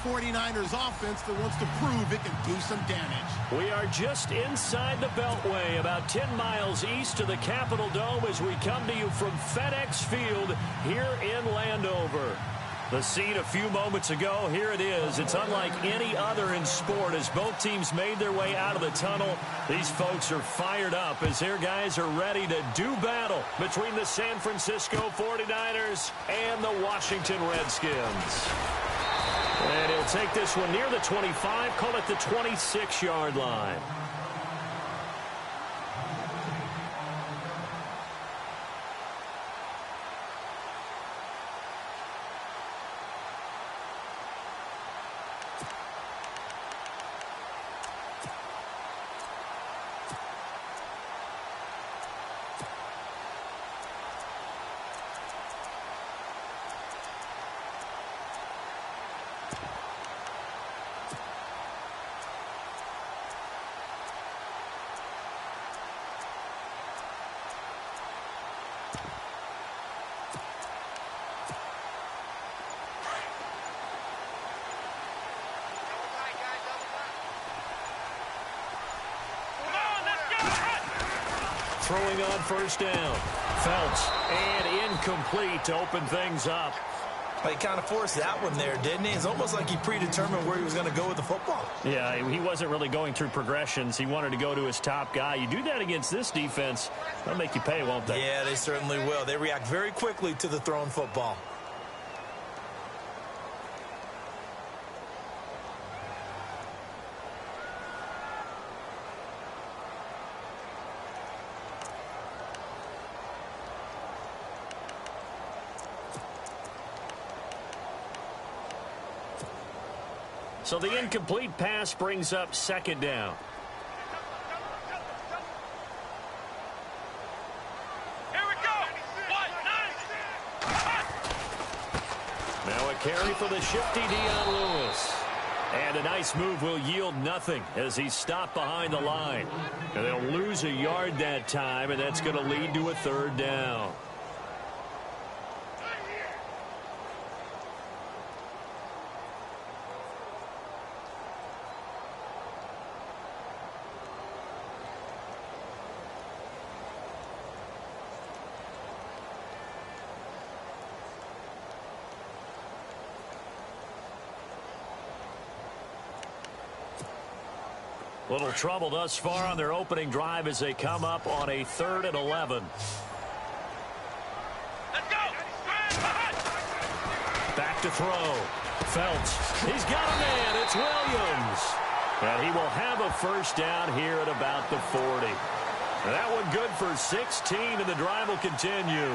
49ers offense that wants to prove it can do some damage. We are just inside the Beltway, about 10 miles east of the Capitol Dome as we come to you from FedEx Field here in Landover. The scene a few moments ago, here it is. It's unlike any other in sport as both teams made their way out of the tunnel. These folks are fired up as their guys are ready to do battle between the San Francisco 49ers and the Washington Redskins. And he'll take this one near the 25, call it the 26-yard line. Throwing on first down. Phelps, and incomplete to open things up. He kind of forced that one there, didn't he? It's almost like he predetermined where he was going to go with the football. Yeah, he wasn't really going through progressions. He wanted to go to his top guy. You do that against this defense, they'll make you pay, won't they? Yeah, they certainly will. They react very quickly to the thrown football. So the incomplete pass brings up second down. Here we go. Now a carry for the shifty Dion Lewis. And a nice move will yield nothing as he's stopped behind the line. And they'll lose a yard that time, and that's going to lead to a third down. Little trouble thus far on their opening drive as they come up on a 3rd and 11. Let's go. Back to throw. Phelps. He's got a man. It's Williams. And he will have a first down here at about the 40. That one good for 16, and the drive will continue.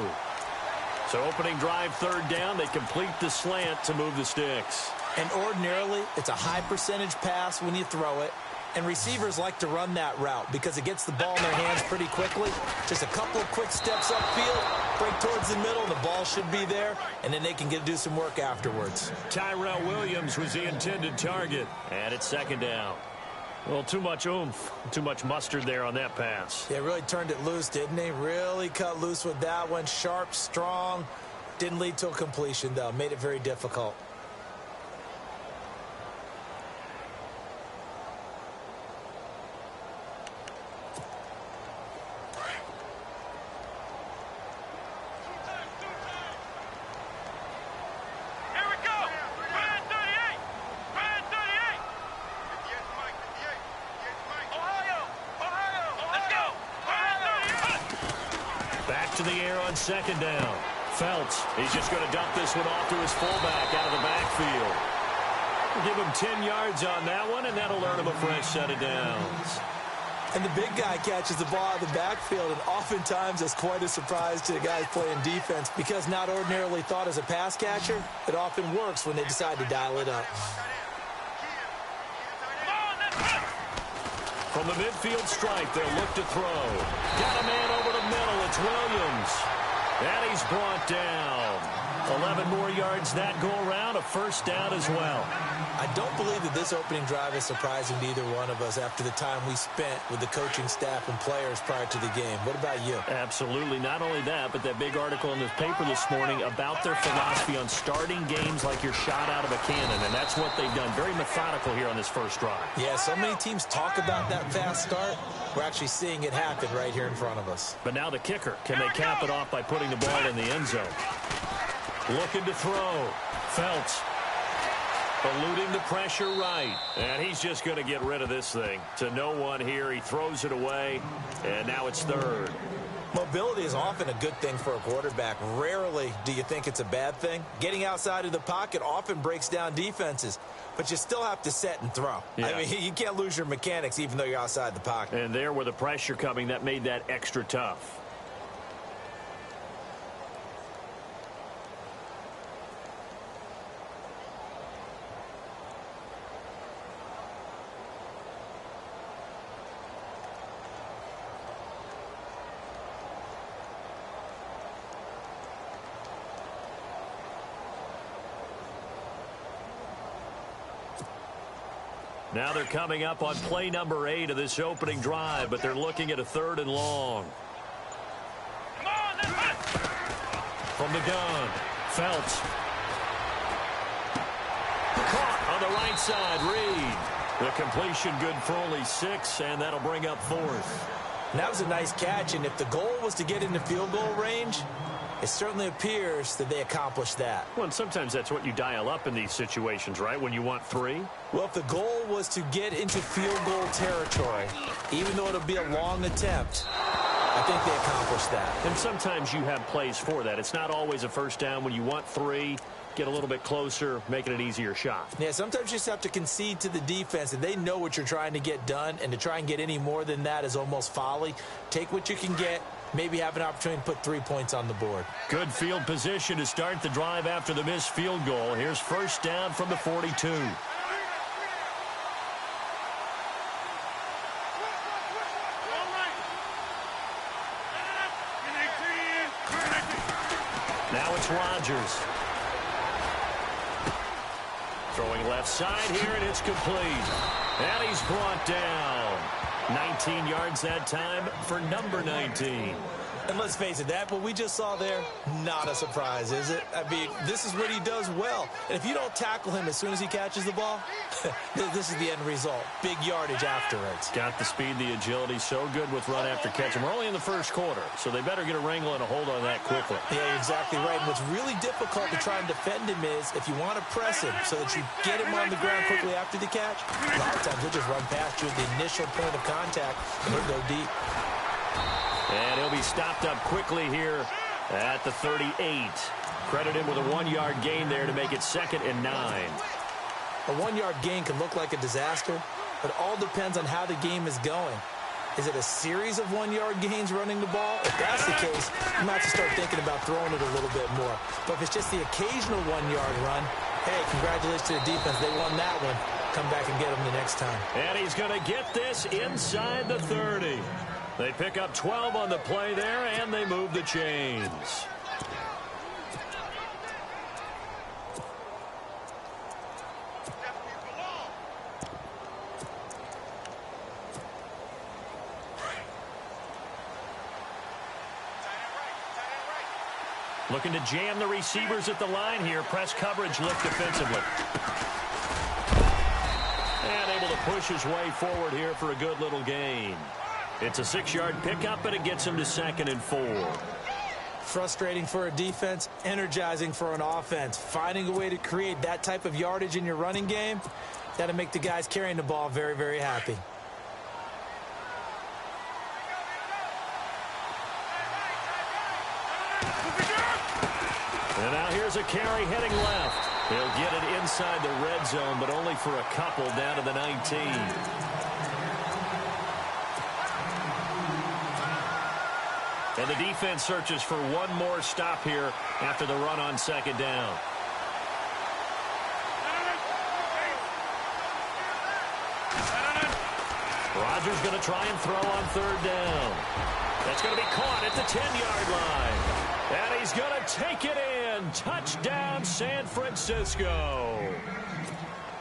So opening drive 3rd down. They complete the slant to move the sticks. And ordinarily, it's a high percentage pass when you throw it. And receivers like to run that route because it gets the ball in their hands pretty quickly. Just a couple of quick steps upfield, break towards the middle, the ball should be there, and then they can do some work afterwards. Tyrell Williams was the intended target, and it's second down. Well, too much oomph, too much mustard there on that pass. Yeah, really turned it loose, didn't he? Really cut loose with that one. Sharp, strong. Didn't lead to a completion, though. Made it very difficult. To the air on second down. Phelps, he's just going to dump this one off to his fullback out of the backfield. We'll give him 10 yards on that one, and that'll earn him a fresh set of downs. And the big guy catches the ball out of the backfield, and oftentimes it's quite a surprise to the guys playing defense because not ordinarily thought as a pass catcher, it often works when they decide to dial it up. From the midfield stripe, they'll look to throw. Got a man over the middle. It's Williams. And he's brought down. 11 more yards that go around. A first down as well. I don't believe that this opening drive is surprising to either one of us after the time we spent with the coaching staff and players prior to the game. What about you? Absolutely. Not only that, but that big article in the paper this morning about their philosophy on starting games like you're shot out of a cannon, and that's what they've done. Very methodical here on this first drive. Yeah, so many teams talk about that fast start. We're actually seeing it happen right here in front of us. But now the kicker. Can they cap it off by putting the ball in the end zone? Looking to throw. Felts. Eluding the pressure right. And he's just going to get rid of this thing. To no one here. He throws it away. And now it's third. Mobility is often a good thing for a quarterback. Rarely do you think it's a bad thing. Getting outside of the pocket often breaks down defenses. But you still have to set and throw. Yeah. I mean, you can't lose your mechanics even though you're outside the pocket. And there with the pressure coming, that made that extra tough. Now they're coming up on play number 8 of this opening drive, but they're looking at a 3rd and long. Come on, let's hit. From the gun, Felts. Caught on the right side, Reed. The completion good for only 6, and that'll bring up 4th. And that was a nice catch, and if the goal was to get into field goal range, it certainly appears that they accomplished that. Well, and sometimes that's what you dial up in these situations, right, when you want 3? Well, if the goal was to get into field goal territory, even though it'll be a long attempt, I think they accomplished that. And sometimes you have plays for that. It's not always a first down. When you want 3, get a little bit closer, making it an easier shot. Yeah, sometimes you just have to concede to the defense, and they know what you're trying to get done, and to try and get any more than that is almost folly. Take what you can get. Maybe have an opportunity to put 3 points on the board. Good field position to start the drive after the missed field goal. Here's first down from the 42. Now it's Rodgers. Throwing left side here, and it's complete. And he's brought down. 19 yards that time for number 19. And let's face it, that what we just saw there, not a surprise, is it? I mean, this is what he does well. And if you don't tackle him as soon as he catches the ball, this is the end result. Big yardage afterwards. Got the speed, the agility, so good with run after catch. And we're only in the first quarter, so they better get a wrangle and a hold on that quickly. Yeah, you're exactly right. And what's really difficult to try and defend him is if you want to press him so that you get him on the ground quickly after the catch, a lot of times he'll just run past you at the initial point of contact, and he'll go deep. And he'll be stopped up quickly here at the 38. Credit him with a 1-yard gain there to make it 2nd and 9. A 1-yard gain can look like a disaster, but it all depends on how the game is going. Is it a series of 1-yard gains running the ball? If that's the case, you might have to start thinking about throwing it a little bit more. But if it's just the occasional 1-yard run, hey, congratulations to the defense. They won that one. Come back and get them the next time. And he's going to get this inside the 30. They pick up 12 on the play there, and they move the chains. Looking to jam the receivers at the line here. Press coverage lift defensively. And able to push his way forward here for a good little gain. It's a 6-yard pickup, and it gets him to 2nd and 4. Frustrating for a defense, energizing for an offense. Finding a way to create that type of yardage in your running game, that'll make the guys carrying the ball very, very happy. And now here's a carry heading left. He'll get it inside the red zone, but only for a couple down to the 19. And the defense searches for one more stop here after the run on 2nd down. Rodgers going to try and throw on 3rd down. That's going to be caught at the 10-yard line. And he's going to take it in. Touchdown, San Francisco.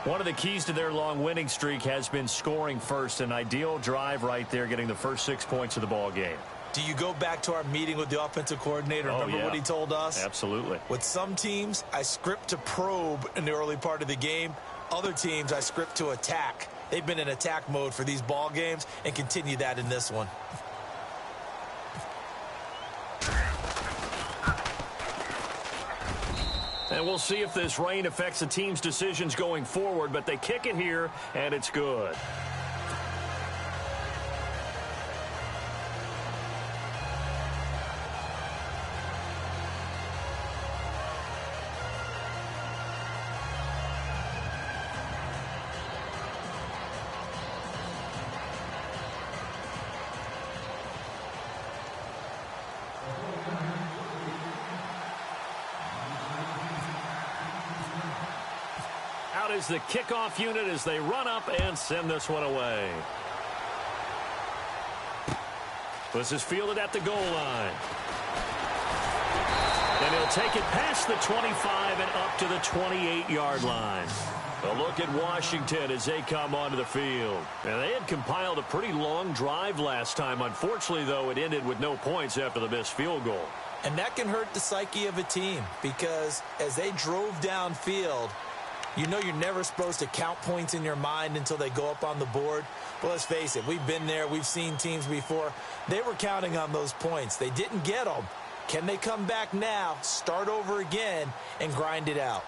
One of the keys to their long winning streak has been scoring first. An ideal drive right there, getting the first 6 points of the ball game. Do you go back to our meeting with the offensive coordinator? Remember what he told us? Absolutely. With some teams, I script to probe in the early part of the game. Other teams, I script to attack. They've been in attack mode for these ball games and continue that in this one. And we'll see if this rain affects the team's decisions going forward, but they kick it here, and it's good. Out is the kickoff unit as they run up and send this one away. This is fielded at the goal line. And he'll take it past the 25 and up to the 28-yard line. A look at Washington as they come onto the field. And they had compiled a pretty long drive last time. Unfortunately, though, it ended with no points after the missed field goal. And that can hurt the psyche of a team because as they drove downfield, you know you're never supposed to count points in your mind until they go up on the board. But let's face it, we've been there. We've seen teams before. They were counting on those points. They didn't get them. Can they come back now, start over again, and grind it out?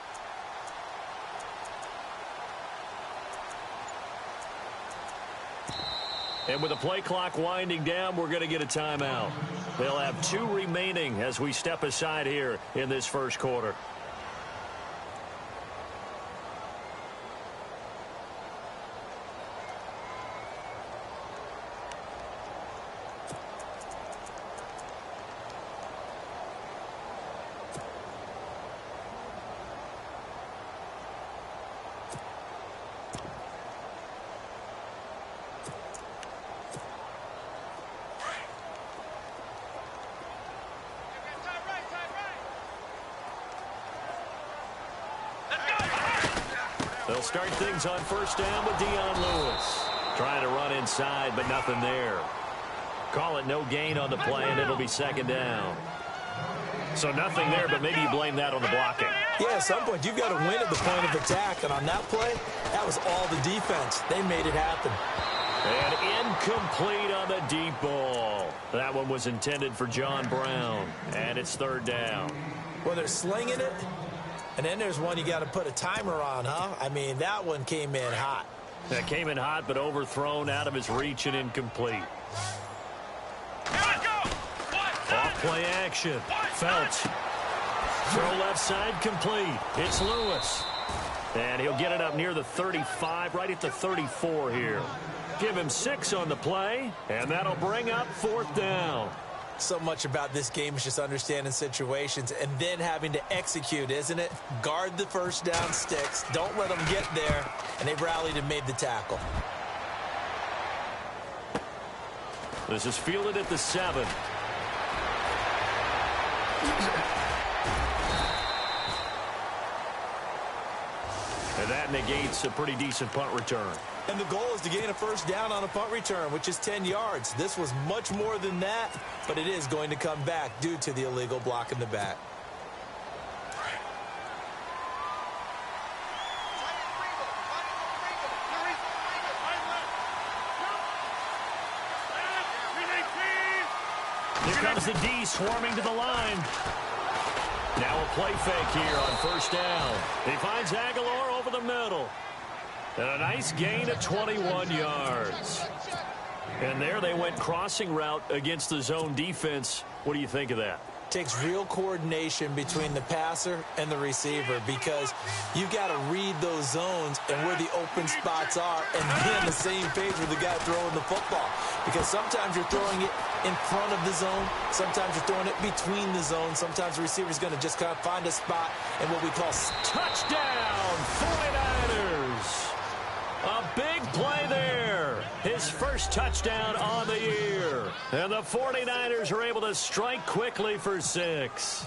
And with the play clock winding down, we're going to get a timeout. They'll have 2 remaining as we step aside here in this first quarter. They'll start things on first down with Lewis. Trying to run inside, but nothing there. Call it no gain on the play, and it'll be second down. So nothing there, but maybe you blame that on the blocking. Yeah, at some point, you've got to win at the point of attack. And on that play, that was all the defense. They made it happen. And incomplete on the deep ball. That one was intended for John Brown. And it's third down. Well, they're slinging it. And then there's one you got to put a timer on, huh? I mean, that one came in hot. That came in hot, but overthrown, out of his reach and incomplete. Off play action. Felch. Throw left side complete. It's Lewis. And he'll get it up near the 35, right at the 34 here. Give him 6 on the play, and that'll bring up fourth down. So much about this game is just understanding situations and then having to execute, isn't it? Guard the first down sticks. Don't let them get there. And they've rallied and made the tackle. This is fielded at the 7. And that negates a pretty decent punt return. And the goal is to gain a first down on a punt return, which is 10 yards. This was much more than that, but it is going to come back due to the illegal block in the back. Here comes the D swarming to the line. Now a play fake here on first down. He finds Aguilar over the middle. And a nice gain of 21 yards. And there they went crossing route against the zone defense. What do you think of that? Takes real coordination between the passer and the receiver because you've got to read those zones and where the open spots are and be on the same page with the guy throwing the football. Because sometimes you're throwing it in front of the zone. Sometimes you're throwing it between the zones. Sometimes the receiver's going to just kind of find a spot in what we call touchdown 49ers. A big play there. His first touchdown on the year. And the 49ers are able to strike quickly for 6.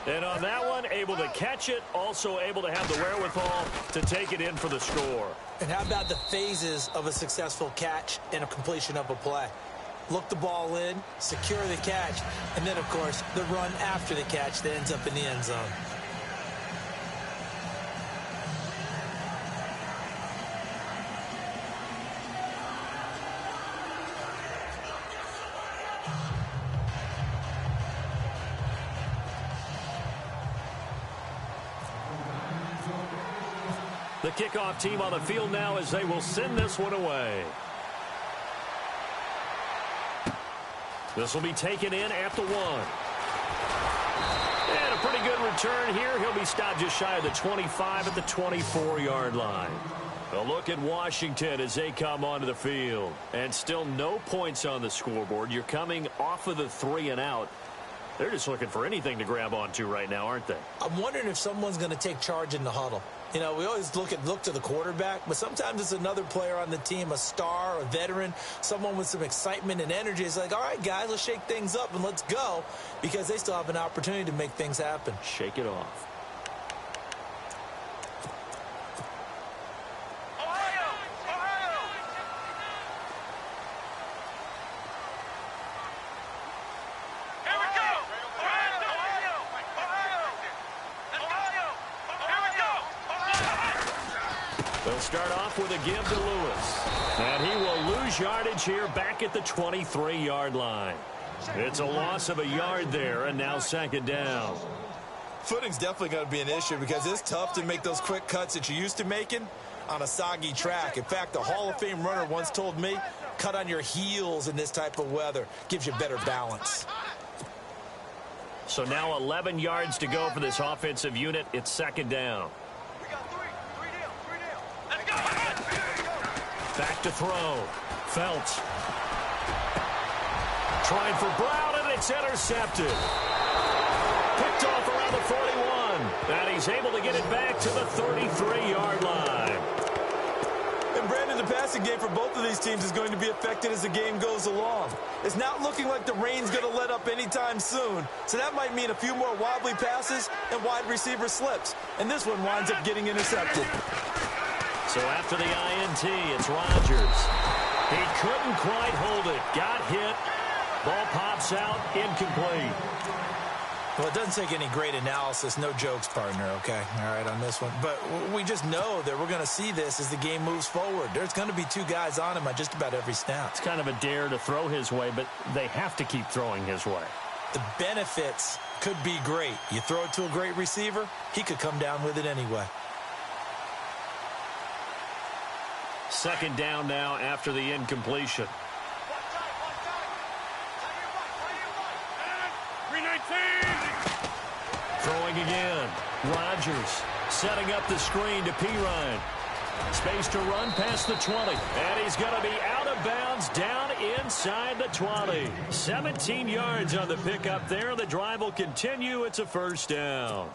And on that one, able to catch it, also able to have the wherewithal to take it in for the score. And how about the phases of a successful catch and a completion of a play? Look the ball in, secure the catch, and then, of course, the run after the catch that ends up in the end zone. The kickoff team on the field now as they will send this one away. This will be taken in at the 1. And a pretty good return here. He'll be stopped just shy of the 25 at the 24-yard line. A look at Washington as they come onto the field. And still no points on the scoreboard. You're coming off of the 3 and out. They're just looking for anything to grab onto right now, aren't they? I'm wondering if someone's going to take charge in the huddle. You know, we always look to the quarterback, but sometimes it's another player on the team, a star, a veteran, someone with some excitement and energy. It's like, all right, guys, let's shake things up and let's go, because they still have an opportunity to make things happen. Shake it off. They'll start off with a give to Lewis. And he will lose yardage here back at the 23-yard line. It's a loss of a yard there, and now second down. Footing's definitely going to be an issue because it's tough to make those quick cuts that you're used to making on a soggy track. In fact, the Hall of Fame runner once told me, cut on your heels in this type of weather. Gives you better balance. So now 11 yards to go for this offensive unit. It's second down. Back to throw. Phelps. Trying for Brown, and it's intercepted. Picked off around the 41. And he's able to get it back to the 33-yard line. And Brandon, the passing game for both of these teams is going to be affected as the game goes along. It's not looking like the rain's going to let up anytime soon. So that might mean a few more wobbly passes and wide receiver slips. And this one winds up getting intercepted. So after the INT, it's Rodgers. He couldn't quite hold it. Got hit. Ball pops out. Incomplete. Well, it doesn't take any great analysis. No jokes, partner, okay? All right, on this one. But we just know that we're going to see this as the game moves forward. There's going to be two guys on him on just about every snap. It's kind of a dare to throw his way, but they have to keep throwing his way. The benefits could be great. You throw it to a great receiver, he could come down with it anyway. Second down now after the incompletion. Throwing again. Rodgers setting up the screen to Pirine. Space to run past the 20. And he's going to be out of bounds down inside the 20. 17 yards on the pickup there. The drive will continue. It's a first down.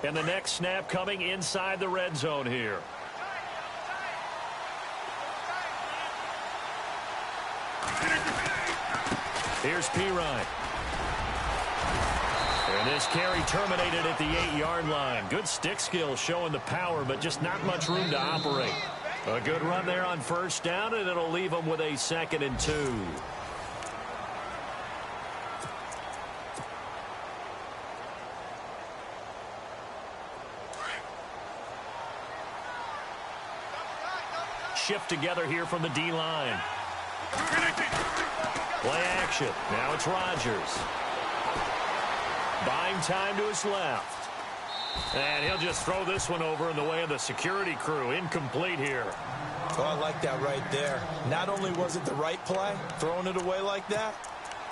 And the next snap coming inside the red zone here. Here's Pirine. And this carry terminated at the 8-yard line. Good stick skill showing the power, but just not much room to operate. A good run there on first down, and it'll leave them with a 2nd and 2. Shift together here from the D-line. Play action. Now it's Rodgers. Buying time to his left. And he'll just throw this one over in the way of the security crew. Incomplete here. Oh, I like that right there. Not only was it the right play, throwing it away like that,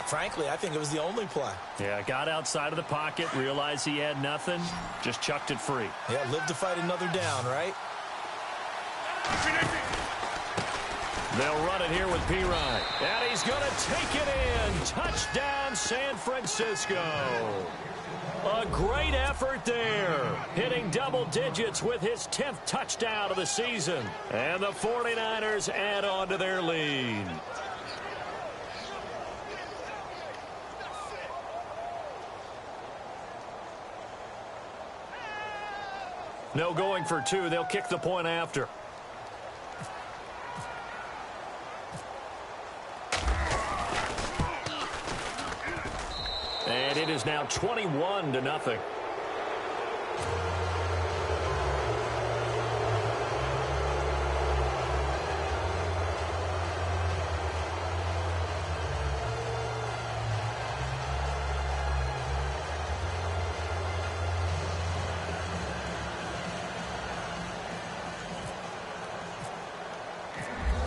frankly, I think it was the only play. Yeah, got outside of the pocket, realized he had nothing, just chucked it free. Yeah, live to fight another down, right? They'll run it here with P-Ryan. And he's going to take it in. Touchdown, San Francisco. A great effort there. Hitting double digits with his 10th touchdown of the season. And the 49ers add on to their lead. No going for two. They'll kick the point after. And it is now 21-0.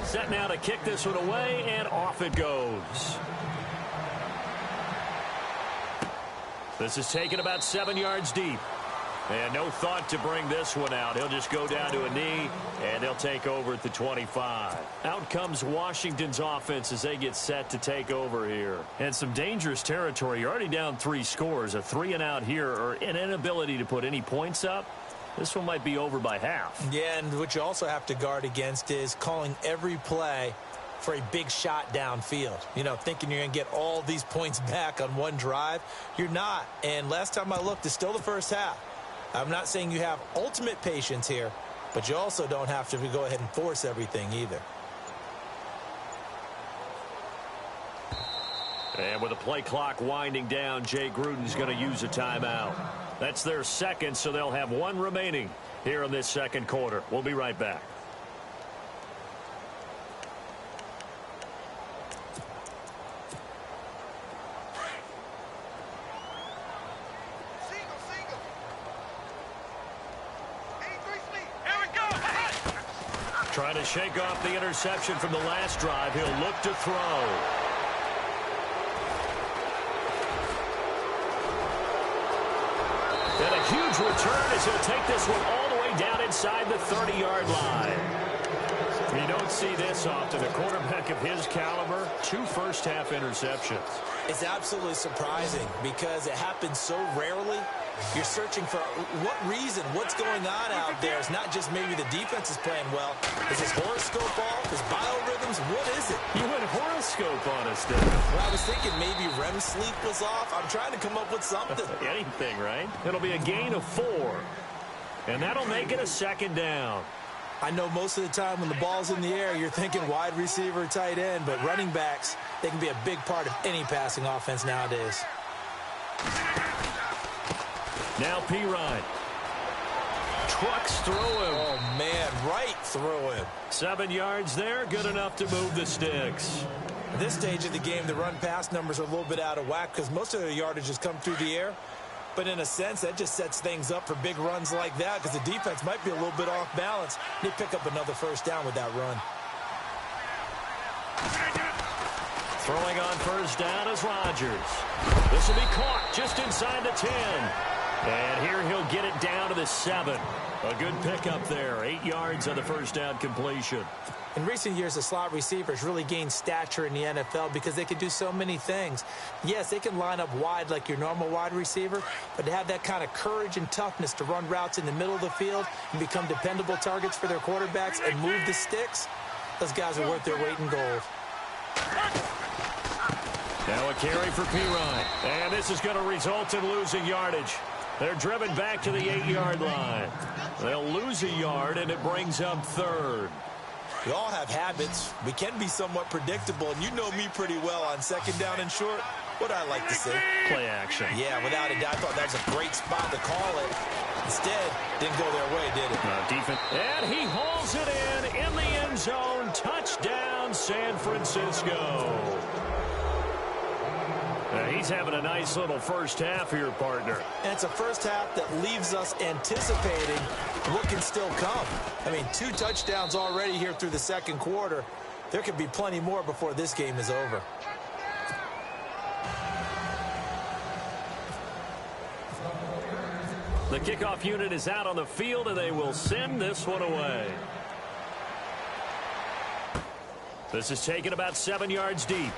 Set now to kick this one away, and off it goes. This is taken about 7 yards deep. And no thought to bring this one out. He'll just go down to a knee, and they'll take over at the 25. Out comes Washington's offense as they get set to take over here. And some dangerous territory. You're already down 3 scores. A 3-and-out here, or an inability to put any points up. This one might be over by half. Yeah, and what you also have to guard against is calling every play for a big shot downfield. You know, thinking you're going to get all these points back on one drive. You're not. And last time I looked, it's still the first half. I'm not saying you have ultimate patience here, but you also don't have to go ahead and force everything either. And with the play clock winding down, Jay Gruden's going to use a timeout. That's their second, so they'll have one remaining here in this second quarter. We'll be right back. Trying to shake off the interception from the last drive. He'll look to throw. And a huge return as he'll take this one all the way down inside the 30-yard line. You don't see this often. A quarterback of his caliber, 2 first-half interceptions. It's absolutely surprising because it happens so rarely. You're searching for what reason, what's going on out there. It's not just maybe the defense is playing well. Is his horoscope off? His biorhythms? What is it? You went horoscope on us, didn't you? Well, I was thinking maybe REM sleep was off. I'm trying to come up with something. Anything, right? It'll be a gain of 4. And that'll make it a second down. I know most of the time when the ball's in the air, you're thinking wide receiver, tight end, but running backs, they can be a big part of any passing offense nowadays. Now P-Ryan. Trucks through him. Oh, man, right through him. 7 yards there, good enough to move the sticks. At this stage of the game, the run-pass numbers are a little bit out of whack because most of the yardage has come through the air. But in a sense, that just sets things up for big runs like that because the defense might be a little bit off balance. They pick up another first down with that run. Throwing on first down is Rodgers. This will be caught just inside the 10. And here he'll get it down to the 7. A good pickup there. 8 yards on the first down completion. In recent years, the slot receivers really gained stature in the NFL because they can do so many things. Yes, they can line up wide like your normal wide receiver, but to have that kind of courage and toughness to run routes in the middle of the field and become dependable targets for their quarterbacks and move the sticks, those guys are worth their weight in gold. Now a carry for P-Ryan. And this is going to result in losing yardage. They're driven back to the 8-yard line. They'll lose a yard, and it brings up 3rd. We all have habits. We can be somewhat predictable, and you know me pretty well on second down and short. What I like to see. Play action. Yeah, without a doubt, I thought that was a great spot to call it. Instead, didn't go their way, did it? No, defense. And he hauls it in the end zone. Touchdown, San Francisco. He's having a nice little first half here, partner. And it's a first half that leaves us anticipating what can still come. I mean, 2 touchdowns already here through the second quarter. There could be plenty more before this game is over. The kickoff unit is out on the field, and they will send this one away. This is taken about 7 yards deep.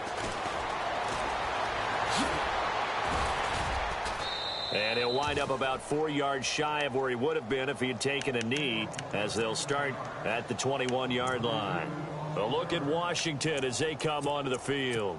And he'll wind up about 4 yards shy of where he would have been if he had taken a knee, as they'll start at the 21-yard line. A look at Washington as they come onto the field.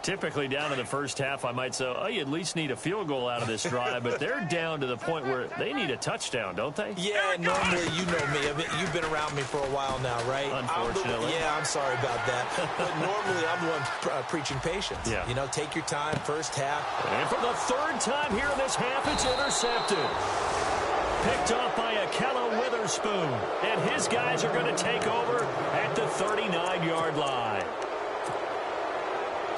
Typically down in the first half, I might say, oh, you at least need a field goal out of this drive, but they're down to the point where they need a touchdown, don't they? Yeah, normally, you know me. You've been around me for a while now, right? Unfortunately. I'm sorry about that. But normally, I'm the one preaching patience. Yeah. You know, take your time, first half. And for the third time here in this half, it's intercepted. Picked off by a cLoWninAtWilL100's, and his guys are going to take over at the 39-yard line.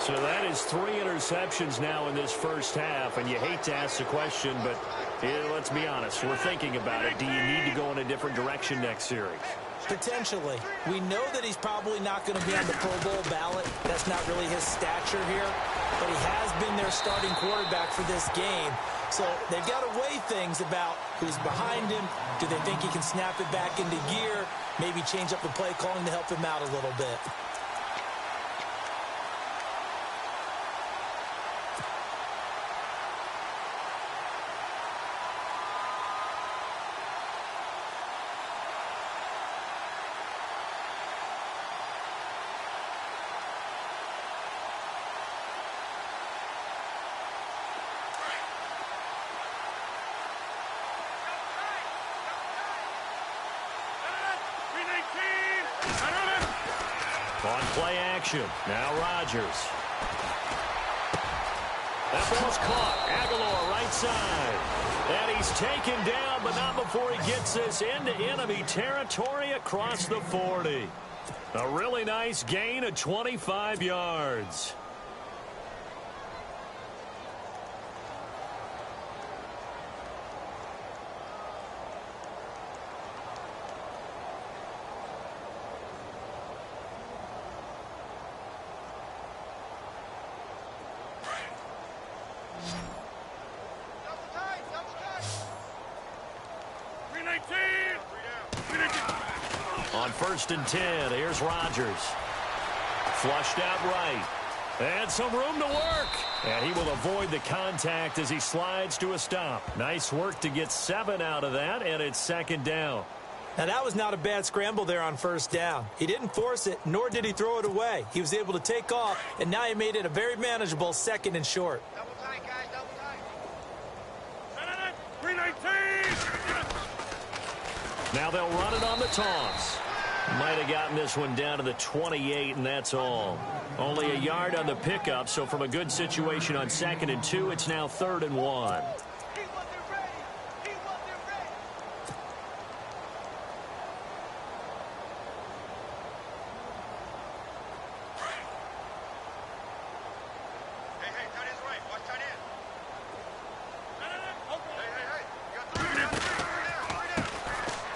So that is 3 interceptions now in this first half, and you hate to ask the question, but let's be honest, we're thinking about it. Do you need to go in a different direction next series? Potentially. We know that he's probably not going to be on the Pro Bowl ballot. That's not really his stature here, but he has been their starting quarterback for this game. So they've got to weigh things about who's behind him. Do they think he can snap it back into gear? Maybe change up the play calling to help him out a little bit. On play action, now Rodgers. That ball's caught. Aguilar right side. And he's taken down, but not before he gets this into enemy territory across the 40. A really nice gain of 25 yards. On 1st and 10, here's Rodgers. Flushed out right. And some room to work. And he will avoid the contact as he slides to a stop. Nice work to get 7 out of that, and it's 2nd down. Now, that was not a bad scramble there on 1st down. He didn't force it, nor did he throw it away. He was able to take off, and now he made it a very manageable 2nd and short. Double tight, guys, double tight. 319! Now they'll run it on the toss. Might have gotten this one down to the 28, and that's all. Only a yard on the pickup, so from a good situation on 2nd and 2, it's now 3rd and 1.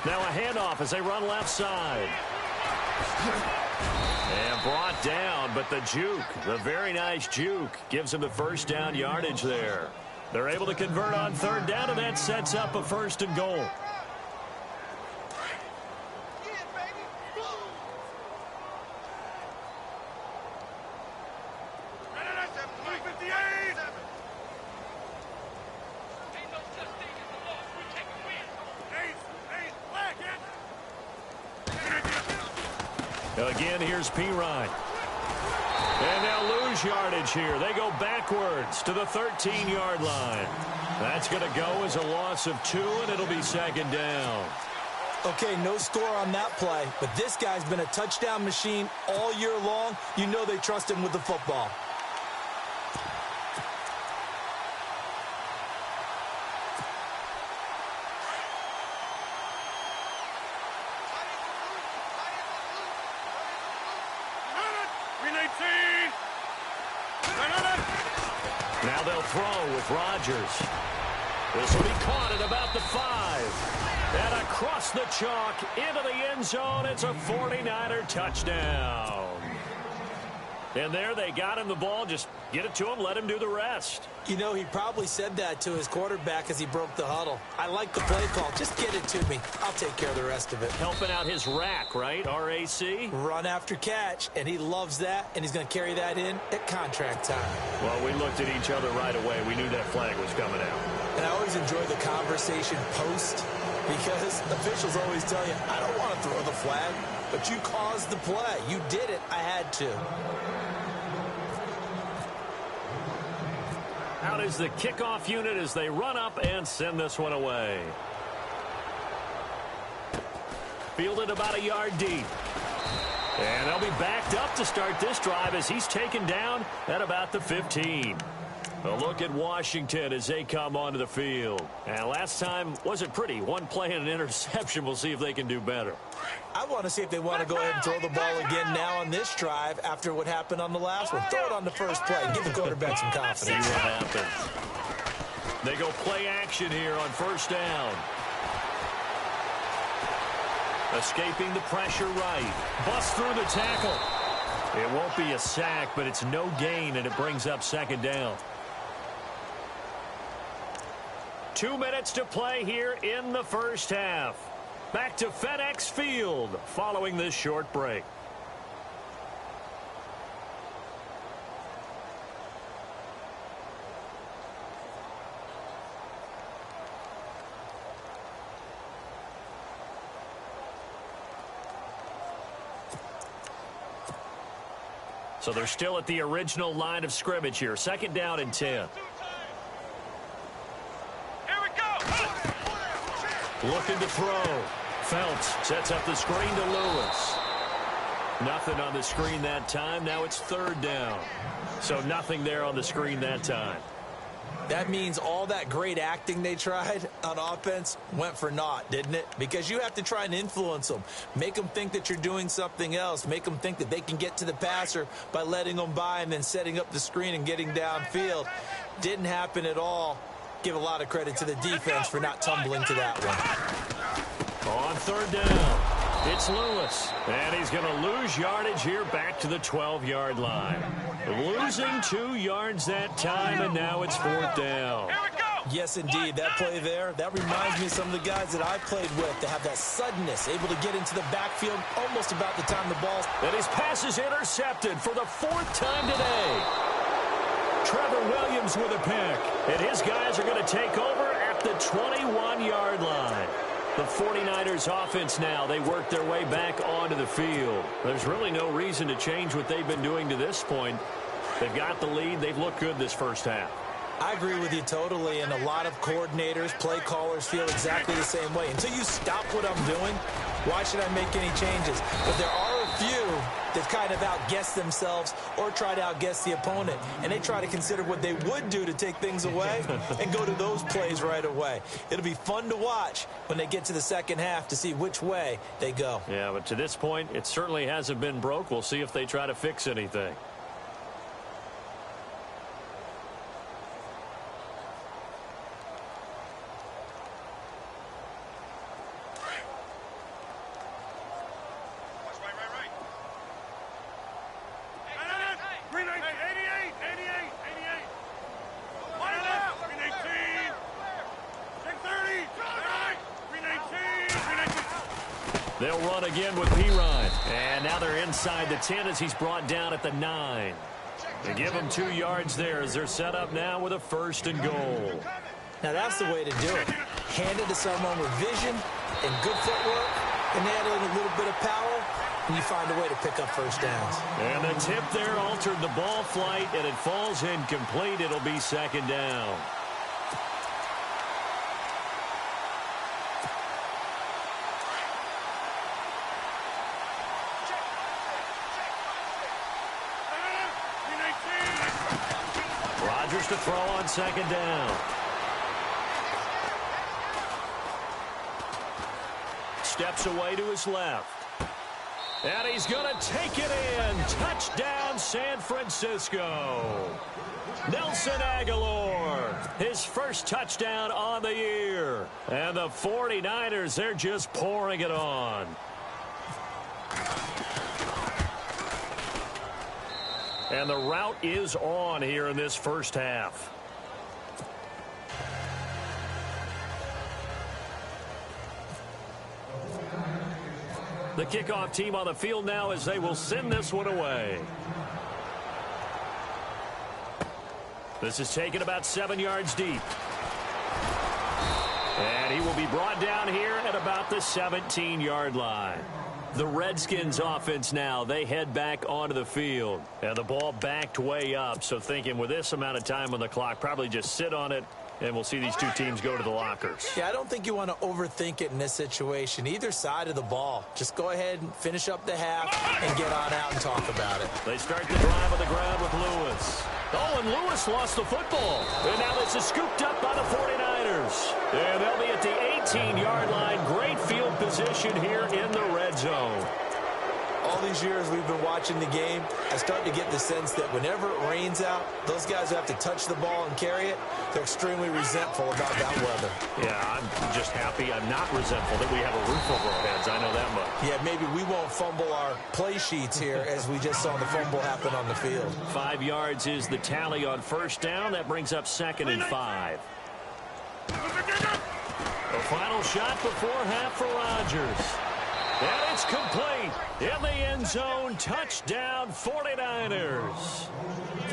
Now a handoff as they run left side. And brought down, but the juke, the very nice juke, gives him the 1st down yardage there. They're able to convert on 3rd down, and that sets up a 1st and goal. Again, here's Pirine. And they'll lose yardage here. They go backwards to the 13-yard line. That's going to go as a loss of 2, and it'll be 2nd down. Okay, no score on that play, but this guy's been a touchdown machine all year long. You know they trust him with the football. Now they'll throw with Rodgers. This will be caught at about the 5. And across the chalk into the end zone. It's a 49er touchdown. And there they got him the ball. Just get it to him, let him do the rest. You know, he probably said that to his quarterback as he broke the huddle. I like the play call. Just get it to me. I'll take care of the rest of it. Helping out his rack, right? RAC? Run after catch, and he loves that, and he's going to carry that in at contract time. Well, we looked at each other right away. We knew that flag was coming out. And I always enjoy the conversation post because officials always tell you, I don't want to throw the flag, but you caused the play. You did it. I had to. Out is the kickoff unit as they run up and send this one away. Fielded about a yard deep. And they'll be backed up to start this drive as he's taken down at about the 15. A look at Washington as they come onto the field. And last time wasn't pretty. One play and an interception. We'll see if they can do better. I want to see if they want to go ahead and throw the ball again now on this drive after what happened on the last one. Throw it on the first play and give the quarterback some confidence. See what happens. They go play action here on first down. Escaping the pressure right. Bust through the tackle. It won't be a sack, but it's no gain, and it brings up second down. 2 minutes to play here in the first half. Back to FedEx Field following this short break. So they're still at the original line of scrimmage here. Second down and 10. Looking to throw. Phelps sets up the screen to Lewis. Nothing on the screen that time. Now it's third down. So nothing there on the screen that time. That means all that great acting they tried on offense went for naught, didn't it? Because you have to try and influence them. Make them think that you're doing something else. Make them think that they can get to the passer by letting them by and then setting up the screen and getting downfield. Didn't happen at all. Give a lot of credit to the defense for not tumbling to that one. On third down, it's Lewis. And he's going to lose yardage here back to the 12-yard line. Losing 2 yards that time, and now it's fourth down. Yes, indeed. That play there, that reminds me of some of the guys that I played with to have that suddenness, able to get into the backfield almost about the time the ball's... And his pass is intercepted for the 4th time today. Trevor Williams with a pick. And his guys are going to take over at the 21-yard line. The 49ers offense now, they work their way back onto the field. There's really no reason to change what they've been doing to this point. They've got the lead. They've looked good this first half. I agree with you totally, and a lot of coordinators, play callers feel exactly the same way. Until you stop what I'm doing, why should I make any changes? But there are a few that kind of outguess themselves or try to outguess the opponent, and they try to consider what they would do to take things away and go to those plays right away. It'll be fun to watch when they get to the second half to see which way they go. Yeah, but to this point, it certainly hasn't been broke. We'll see if they try to fix anything. They'll run again with P-Ryan. And now they're inside the 10 as he's brought down at the 9. They give him 2 yards there as they're set up now with a 1st and goal. Now that's the way to do it. Hand it to someone with vision and good footwork, and add in a little bit of power, and you find a way to pick up first downs. And the tip there altered the ball flight, and it falls incomplete. It'll be second down. Rodgers to throw on second down. Steps away to his left. And he's going to take it in. Touchdown, San Francisco. Nelson Aguilar, his first touchdown on the year. And the 49ers, they're just pouring it on. And the route is on here in this first half. The kickoff team on the field now as they will send this one away. This is taken about 7 yards deep. And he will be brought down here at about the 17-yard line. The Redskins offense now, they head back onto the field. And the ball backed way up, so thinking with this amount of time on the clock, probably just sit on it, and we'll see these two teams go to the lockers. Yeah, I don't think you want to overthink it in this situation. Either side of the ball. Just go ahead and finish up the half and get on out and talk about it. They start the drive on the ground with Lewis. Oh, and Lewis lost the football. And now this is scooped up by the 49ers. And they'll be at the 18-yard line. Great field position here in the red zone. All these years we've been watching the game, I start to get the sense that whenever it rains out, those guys who have to touch the ball and carry it, they're extremely resentful about that weather. Yeah, I'm just happy. I'm not resentful that we have a roof over our heads. I know that much. Yeah, maybe we won't fumble our play sheets here as we just saw the fumble happen on the field. 5 yards is the tally on first down. That brings up 2nd and 5. The final shot before half for Rodgers. And it's complete. In the end zone, touchdown 49ers.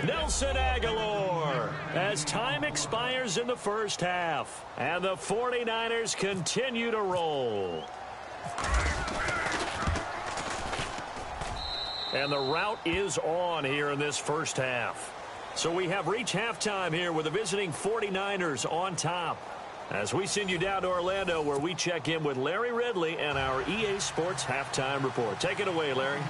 Nelson Aguilar as time expires in the first half. And the 49ers continue to roll. And the route is on here in this first half. So we have reached halftime here with the visiting 49ers on top. As we send you down to Orlando, where we check in with Larry Ridley and our EA Sports Halftime Report. Take it away, Larry.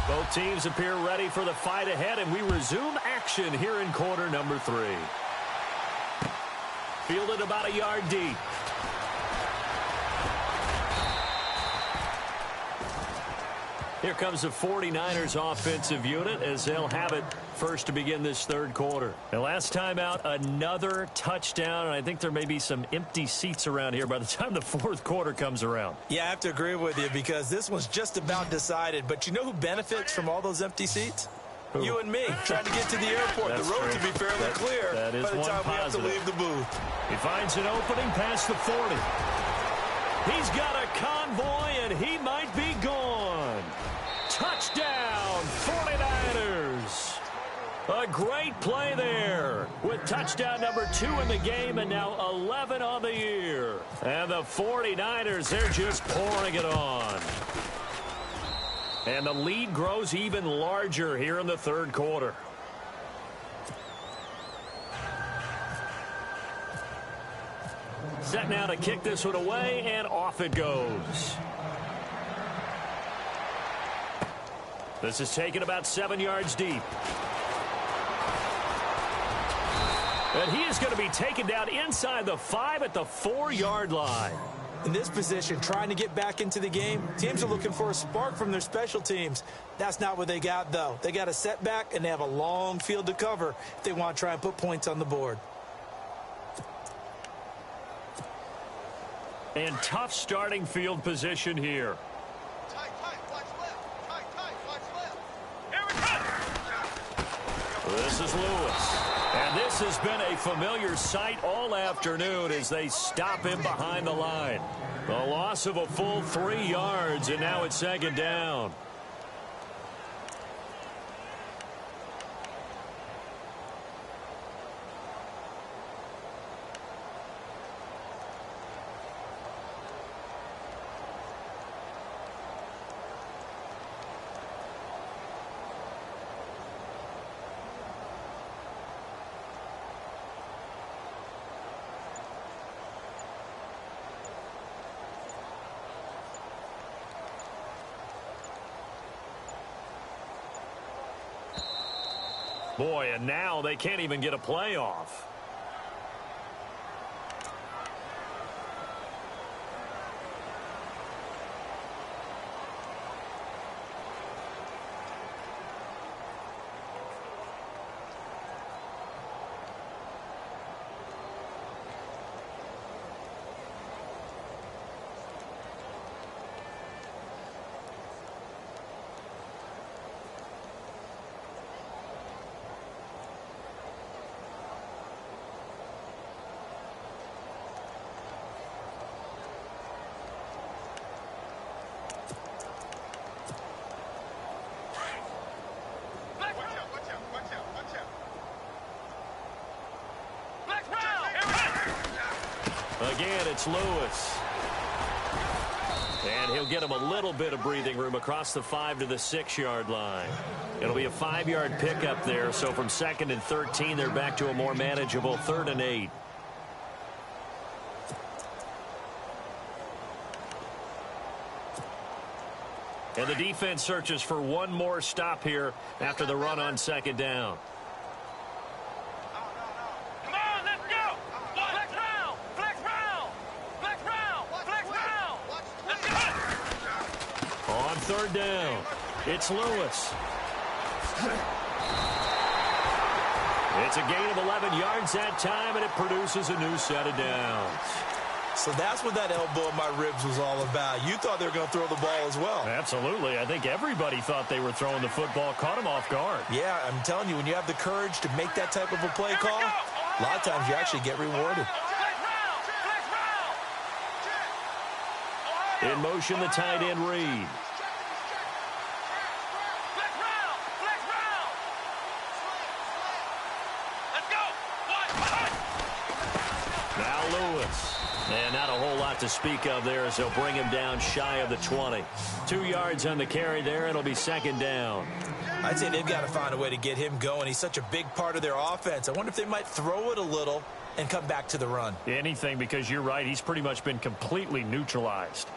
Both teams appear ready for the fight ahead, and we resume action here in quarter number 3. Fielded about a yard deep. Here comes the 49ers offensive unit as they'll have it first to begin this third quarter. And last time out, another touchdown, and I think there may be some empty seats around here by the time the fourth quarter comes around. Yeah, I have to agree with you because this one's just about decided. But you know who benefits from all those empty seats? Who? You and me, trying to get to the airport. That's the road true. to be fairly clear that is by the one time positive. we have to leave the booth. He finds an opening past the 40. He's got a convoy, and he might be gone. Touchdown, 49ers. A great play there with touchdown number 2 in the game and now 11 on the year. And the 49ers, they're just pouring it on. And the lead grows even larger here in the third quarter. Set now to kick this one away, and off it goes. This is taken about 7 yards deep. And he is going to be taken down inside the 5 at the 4-yard line. In this position, trying to get back into the game, teams are looking for a spark from their special teams. That's not what they got, though. They got a setback, and they have a long field to cover if they want to try and put points on the board. And tough starting field position here. This is Lewis. And this has been a familiar sight all afternoon as they stop him behind the line. The loss of a full 3 yards, and now it's 2nd down. Boy, and now they can't even get a playoff. Again, it's Lewis. And he'll get him a little bit of breathing room across the 5 to the 6-yard line. It'll be a 5-yard pickup there. So from 2nd and 13, they're back to a more manageable 3rd and 8. And the defense searches for one more stop here after the run on 2nd down. Come on, let's go! Flex round! Flex round! Flex round! Flex round! Let's go! On 3rd down, it's Lewis. It's a gain of 11 yards that time, and it produces a new set of downs. So that's what that elbow in my ribs was all about. You thought they were going to throw the ball as well. Absolutely. I think everybody thought they were throwing the football, caught him off guard. Yeah, I'm telling you, when you have the courage to make that type of a play call, a lot of times you actually get rewarded. In motion, the tight end Reed. Now Lewis. And not a whole lot to speak of there as they'll bring him down shy of the 20. 2 yards on the carry there. It'll be 2nd down. I'd say they've got to find a way to get him going. He's such a big part of their offense. I wonder if they might throw it a little and come back to the run. Anything, because you're right. He's pretty much been completely neutralized.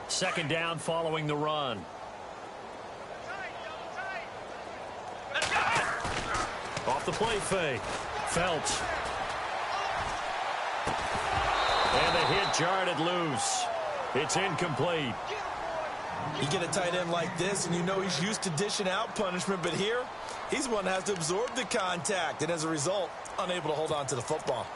Second down following the run. Off the play fake. Phelps. And the hit jarred it loose. It's incomplete. You get a tight end like this, and you know he's used to dishing out punishment, but here, he's the one that has to absorb the contact, and as a result, unable to hold on to the football.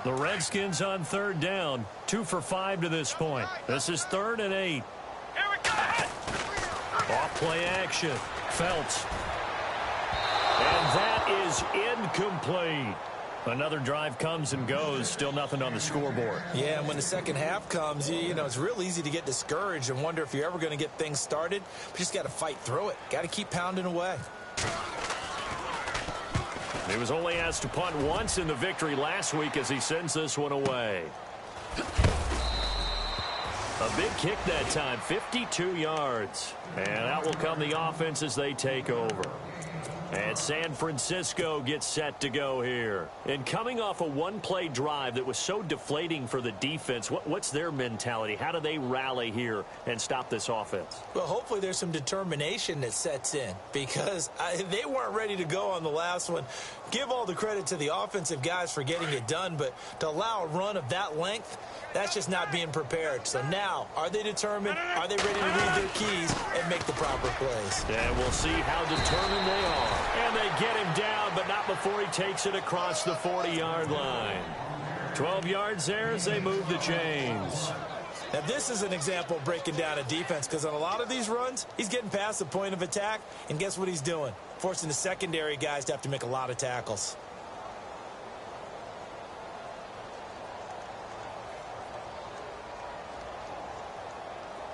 The Redskins on 3rd down. 2 for 5 to this point. This is 3rd and 8. Here we go! Off play action. Phelps. And that is incomplete. Another drive comes and goes. Still nothing on the scoreboard. Yeah, and when the second half comes, you know, it's real easy to get discouraged and wonder if you're ever going to get things started. But you just got to fight through it. Got to keep pounding away. He was only asked to punt once in the victory last week as he sends this one away. A big kick that time, 52 yards. And out will come the offense as they take over. And San Francisco gets set to go here. And coming off a one-play drive that was so deflating for the defense, what's their mentality? How do they rally here and stop this offense? Well, hopefully there's some determination that sets in because they weren't ready to go on the last one. Give all the credit to the offensive guys for getting it done, but to allow a run of that length, that's just not being prepared. So now, are they determined? Are they ready to read their keys and make the proper plays? And we'll see how determined they are. And they get him down, but not before he takes it across the 40-yard line. 12 yards there as they move the chains. Now, this is an example of breaking down a defense because on a lot of these runs, he's getting past the point of attack, and guess what he's doing? Forcing the secondary guys to have to make a lot of tackles.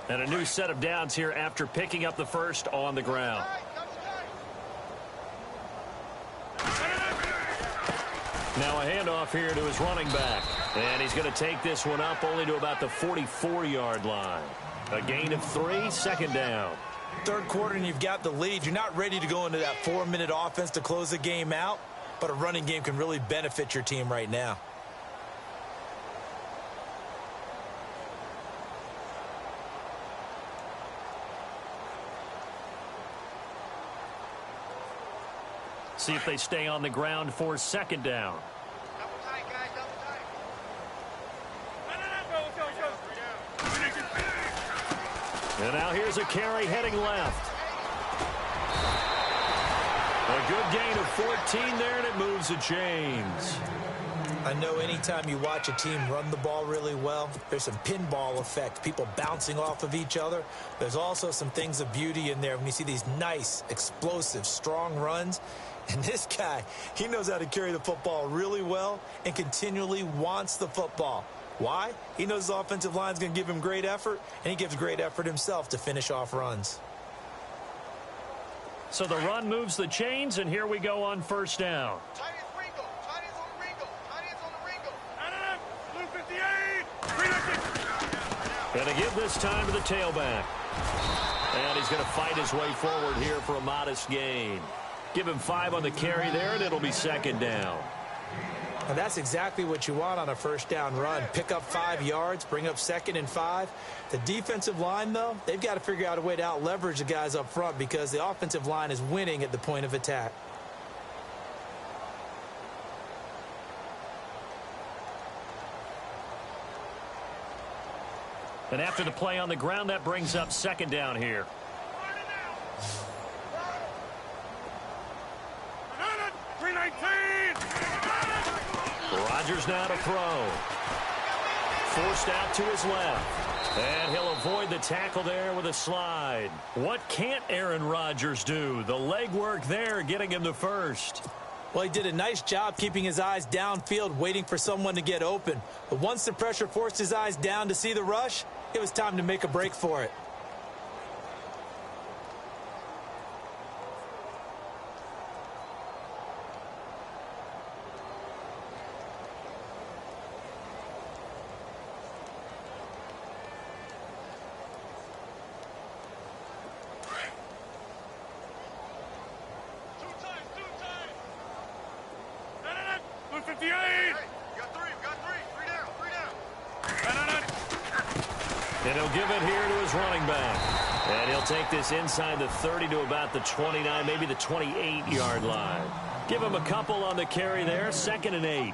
And a new set of downs here after picking up the first on the ground. Now a handoff here to his running back. And he's going to take this one up only to about the 44-yard line. A gain of 3, 2nd down. Third quarter and you've got the lead. You're not ready to go into that 4-minute offense to close the game out, but a running game can really benefit your team right now. See if they stay on the ground for 2nd down. Double tight, guys, double tight. And now here's a carry heading left. A good gain of 14 there, and it moves the chains. I know anytime you watch a team run the ball really well, there's some pinball effect, people bouncing off of each other. There's also some things of beauty in there when you see these nice, explosive, strong runs. And this guy, he knows how to carry the football really well and continually wants the football. Why? He knows his offensive line is going to give him great effort, and he gives great effort himself to finish off runs. So the run moves the chains, and here we go on first down. Tight ends Ringo. Tight ends on the Ringo. Tight ends on the Ringo. Blue 58. Going to give this time to the tailback. And he's going to fight his way forward here for a modest gain. Give him 5 on the carry there, and it'll be second down. And that's exactly what you want on a first down run. Pick up 5 yards, bring up 2nd and 5. The defensive line, though, they've got to figure out a way to out-leverage the guys up front because the offensive line is winning at the point of attack. And after the play on the ground, that brings up second down here. Rodgers now to throw. Forced out to his left. And he'll avoid the tackle there with a slide. What can't Aaron Rodgers do? The legwork there getting him the first. Well, he did a nice job keeping his eyes downfield, waiting for someone to get open. But once the pressure forced his eyes down to see the rush, it was time to make a break for it. And he'll give it here to his running back. And he'll take this inside the 30 to about the 29, maybe the 28-yard line. Give him a couple on the carry there, 2nd and 8.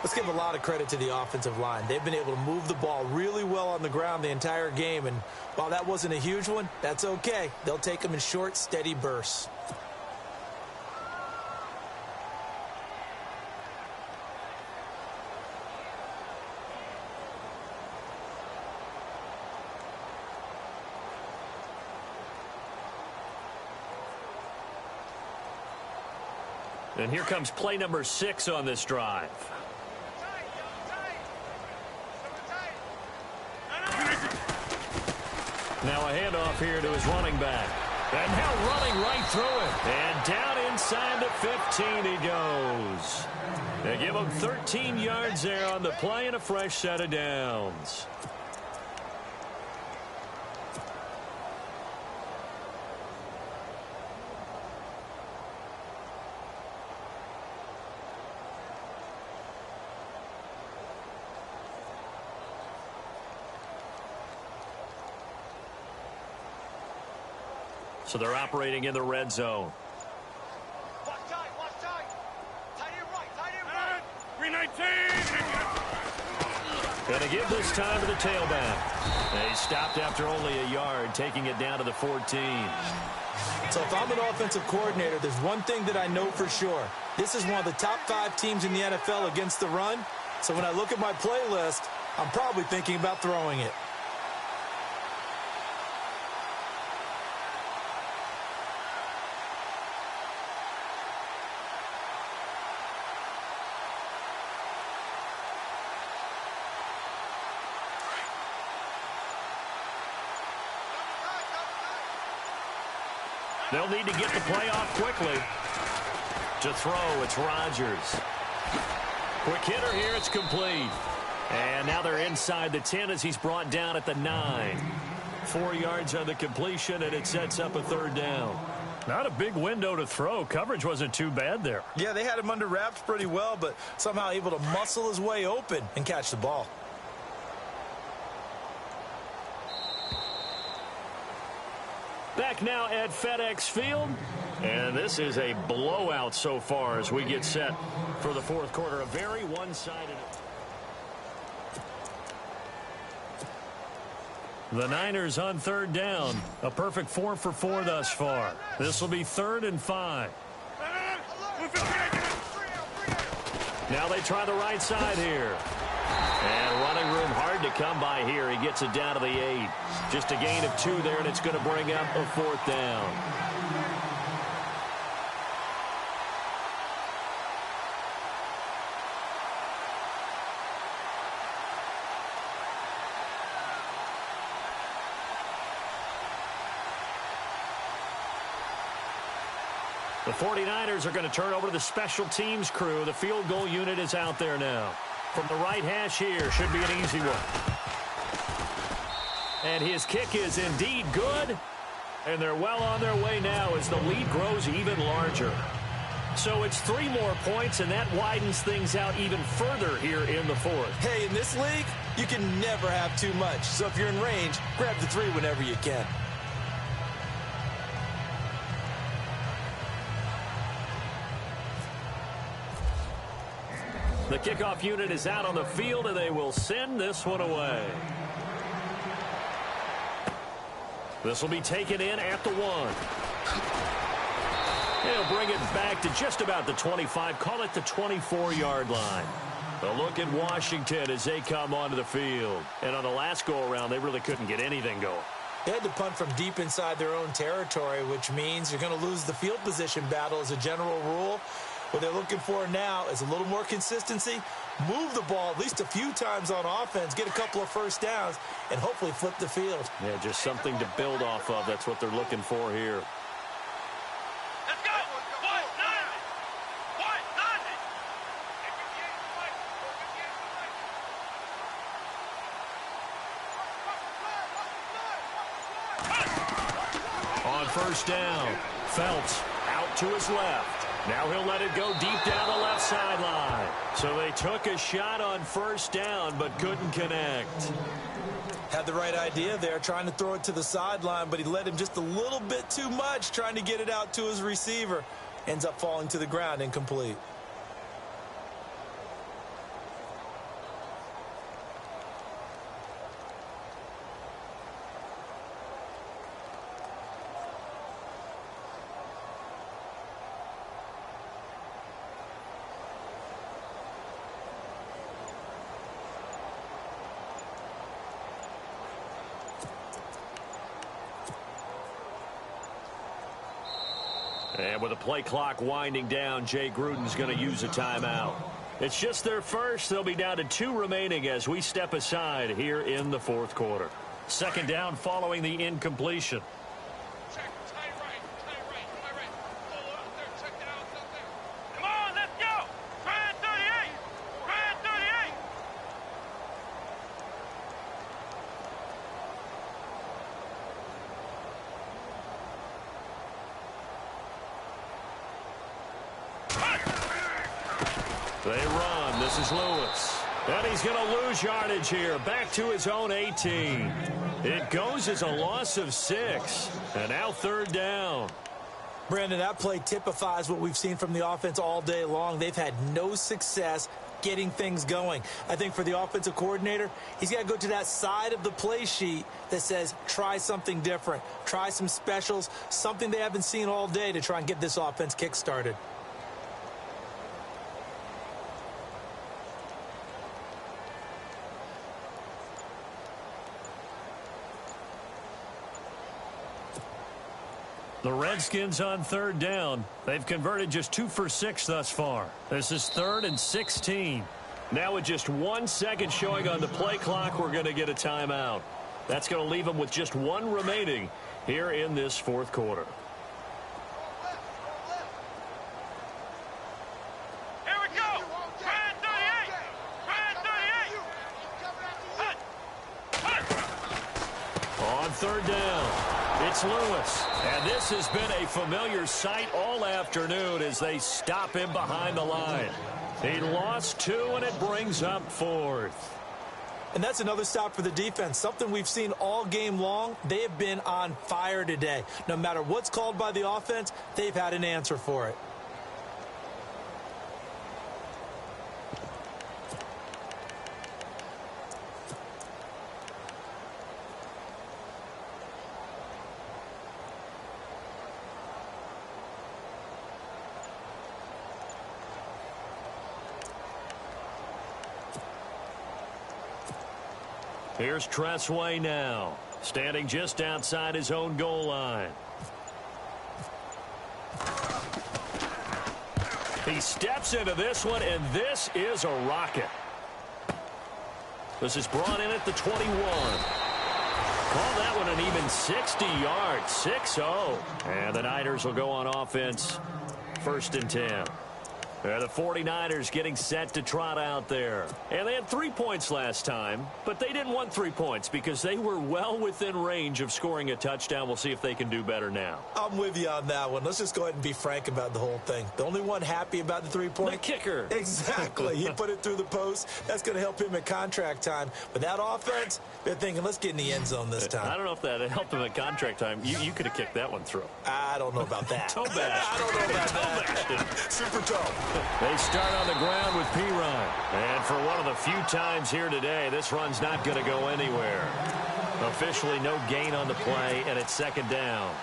Let's give a lot of credit to the offensive line. They've been able to move the ball really well on the ground the entire game. And while that wasn't a huge one, that's okay. They'll take them in short, steady bursts. And here comes play number 6 on this drive. Now a handoff here to his running back. And now running right through it. And down inside the 15 he goes. They give him 13 yards there on the play and a fresh set of downs. So they're operating in the red zone. Watch tight, watch tight. Tight end right. 319. Going to give this time to the tailback. And he stopped after only a yard, taking it down to the 14. So if I'm an offensive coordinator, there's one thing that I know for sure. This is one of the top 5 teams in the NFL against the run. So when I look at my playlist, I'm probably thinking about throwing it. They'll need to get the play off quickly. To throw, it's Rodgers. Quick hitter here, it's complete. And now they're inside the 10 as he's brought down at the 9. 4 yards on the completion, and it sets up a 3rd down. Not a big window to throw. Coverage wasn't too bad there. Yeah, they had him under wraps pretty well, but somehow able to muscle his way open and catch the ball. Back now at FedEx Field. And this is a blowout so far as we get set for the 4th quarter. A very one-sided. The Niners on 3rd down. A perfect 4 for 4 thus far. This will be 3rd and 5. Now they try the right side here. And running room hard to come by here. He gets it down to the 8. Just a gain of 2 there, and it's going to bring up a 4th down. The 49ers are going to turn over to the special teams crew. The field goal unit is out there now. From the right hash here, should be an easy one. And his kick is indeed good. And they're well on their way now as the lead grows even larger. So it's 3 more points, and that widens things out even further here in the fourth. Hey, in this league, you can never have too much. So if you're in range, grab the 3 whenever you can. The kickoff unit is out on the field, and they will send this one away. This will be taken in at the 1. He'll bring it back to just about the 25, call it the 24-yard line. A look at Washington as they come onto the field. And on the last go-around, they really couldn't get anything going. They had to punt from deep inside their own territory, which means you're going to lose the field position battle as a general rule. What they're looking for now is a little more consistency, move the ball at least a few times on offense, get a couple of first downs, and hopefully flip the field. Yeah, just something to build off of. That's what they're looking for here. Let's go! 190! 190! On first down, Phelps out to his left. Now he'll let it go deep down the left sideline. So they took a shot on first down but couldn't connect. Had the right idea there, trying to throw it to the sideline, but he led him just a little bit too much, trying to get it out to his receiver. Ends up falling to the ground, incomplete. And with the play clock winding down, Jay Gruden's going to use a timeout. It's just their first. They'll be down to 2 remaining as we step aside here in the fourth quarter. Second down following the incompletion. Check, tie right. Pull up there, check it out there. Come on, let's go! Try 38! Try 38! They run. This is Lewis. And he's going to lose yardage here. Back to his own 18. It goes as a loss of 6. And now third down. Brandon, that play typifies what we've seen from the offense all day long. They've had no success getting things going. I think for the offensive coordinator, he's got to go to that side of the play sheet that says try something different. Try some specials, something they haven't seen all day to try and get this offense kick-started. The Redskins on third down. They've converted just 2 for 6 thus far. This is 3rd and 16. Now with just 1 second showing on the play clock, we're going to get a timeout. That's going to leave them with just 1 remaining here in this fourth quarter. Here we go! Try 38! Try 38! On third down, it's Lewis. And this has been a familiar sight all afternoon as they stop him behind the line. He lost 2, and it brings up 4th. And that's another stop for the defense, something we've seen all game long. They have been on fire today. No matter what's called by the offense, they've had an answer for it. Here's Tressway now, standing just outside his own goal line. He steps into this one, and this is a rocket. This is brought in at the 21. Call that one an even 60 yards, 6-0. And the Niners will go on offense, 1st and 10. The 49ers getting set to trot out there. And they had 3 points last time, but they didn't want 3 points because they were well within range of scoring a touchdown. We'll see if they can do better now. I'm with you on that one. Let's just go ahead and be frank about the whole thing. The only one happy about the 3-point? The kicker. Exactly. He put it through the post. That's going to help him at contract time. But that offense, they're thinking, let's get in the end zone this time. I don't know if that helped him at contract time. You could have kicked that one through. I don't know about that. Toe bash. I don't know about that. Super toe. They start on the ground with P-Run. And for one of the few times here today, this run's not going to go anywhere. Officially no gain on the play, and it's 2nd down.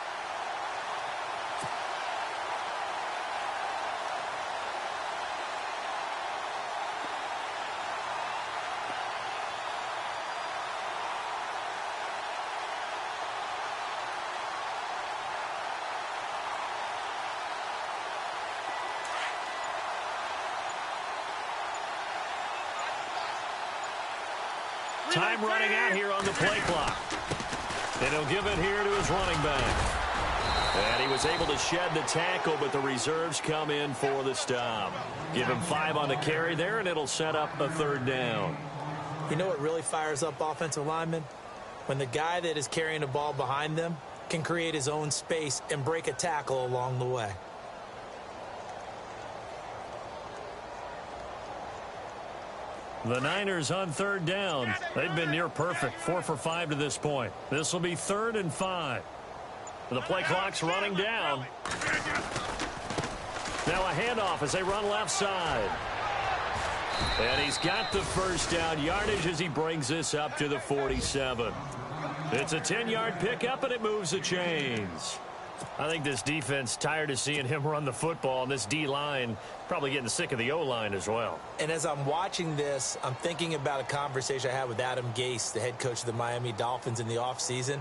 Time running out here on the play clock. And he'll give it here to his running back. And he was able to shed the tackle, but the reserves come in for the stop. Give him 5 on the carry there, and it'll set up a 3rd down. You know what really fires up offensive linemen? When the guy that is carrying the ball behind them can create his own space and break a tackle along the way. The Niners on 3rd down. They've been near perfect, 4 for 5 to this point. This will be 3rd and 5. The play clock's running down. Now a handoff as they run left side. And he's got the 1st down yardage as he brings this up to the 47. It's a 10-yard pickup, and it moves the chains. I think this defense tired of seeing him run the football, and this D-line probably getting sick of the O-line as well. And as I'm watching this, I'm thinking about a conversation I had with Adam Gase, the head coach of the Miami Dolphins, in the offseason.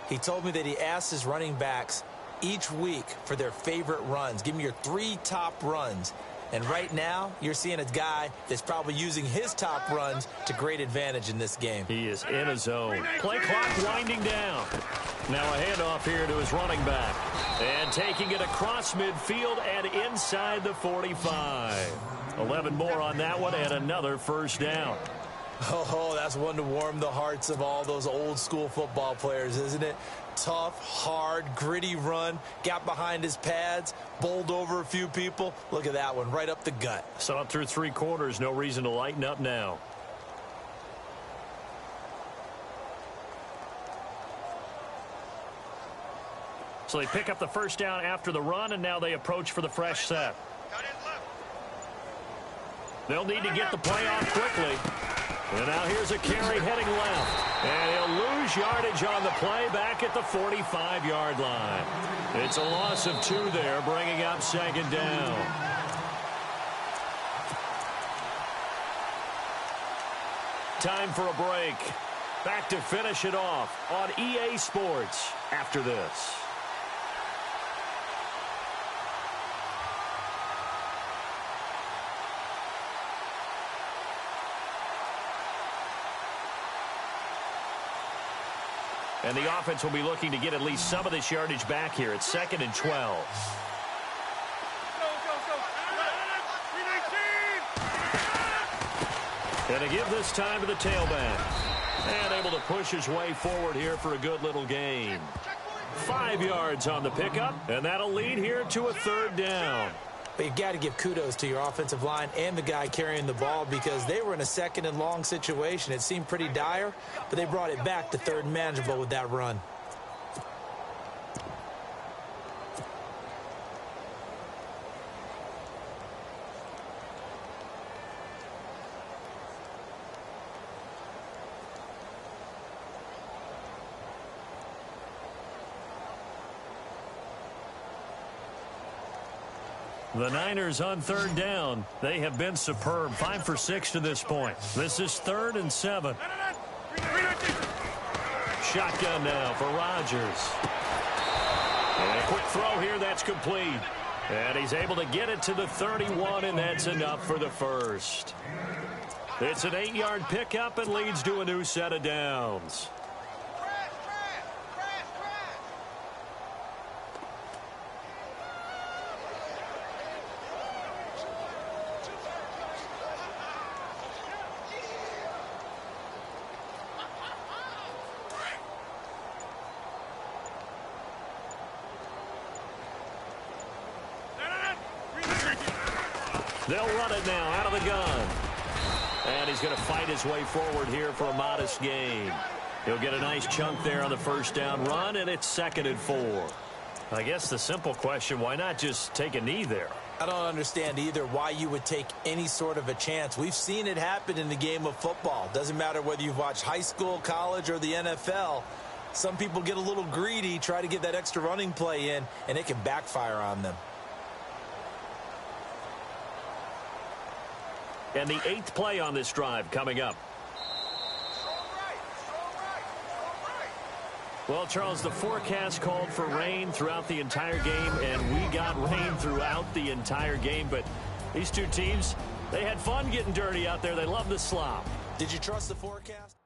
He told me that he asked his running backs each week for their favorite runs. Give me your 3 top runs. And right now, you're seeing a guy that's probably using his top runs to great advantage in this game. He is in a zone. Play clock winding down. Now a handoff here to his running back. And taking it across midfield and inside the 45. 11 more on that one and another 1st down. Oh, that's one to warm the hearts of all those old school football players, isn't it? Tough, hard, gritty run. Got behind his pads, bowled over a few people. Look at that one, right up the gut. Saw it through 3 quarters. No reason to lighten up now. So they pick up the 1st down after the run, and now they approach for the fresh set. They'll need to get the play off quickly. And now here's a carry heading left. And he'll lose yardage on the play back at the 45-yard line. It's a loss of 2 there, bringing up 2nd down. Time for a break. Back to finish it off on EA Sports after this. And the offense will be looking to get at least some of this yardage back here. It's 2nd and 12. And to give this time to the tailback. And able to push his way forward here for a good little gain. 5 yards on the pickup, and that'll lead here to a 3rd down. But you've got to give kudos to your offensive line and the guy carrying the ball because they were in a 2nd and long situation. It seemed pretty dire, but they brought it back to 3rd and manageable with that run. The Niners on 3rd down. They have been superb. 5 for 6 to this point. This is 3rd and 7. Shotgun now for Rodgers. And a quick throw here. That's complete. And he's able to get it to the 31, and that's enough for the 1st. It's an 8-yard pickup and leads to a new set of downs. They'll run it now out of the gun. And he's going to fight his way forward here for a modest gain. He'll get a nice chunk there on the first down run, and it's 2nd and 4. I guess the simple question, why not just take a knee there? I don't understand either why you would take any sort of a chance. We've seen it happen in the game of football. Doesn't matter whether you've watched high school, college, or the NFL. Some people get a little greedy, try to get that extra running play in, and it can backfire on them. And the 8th play on this drive coming up. Well, Charles, the forecast called for rain throughout the entire game, and we got rain throughout the entire game. But these two teams, they had fun getting dirty out there. They love the slop. Did you trust the forecast?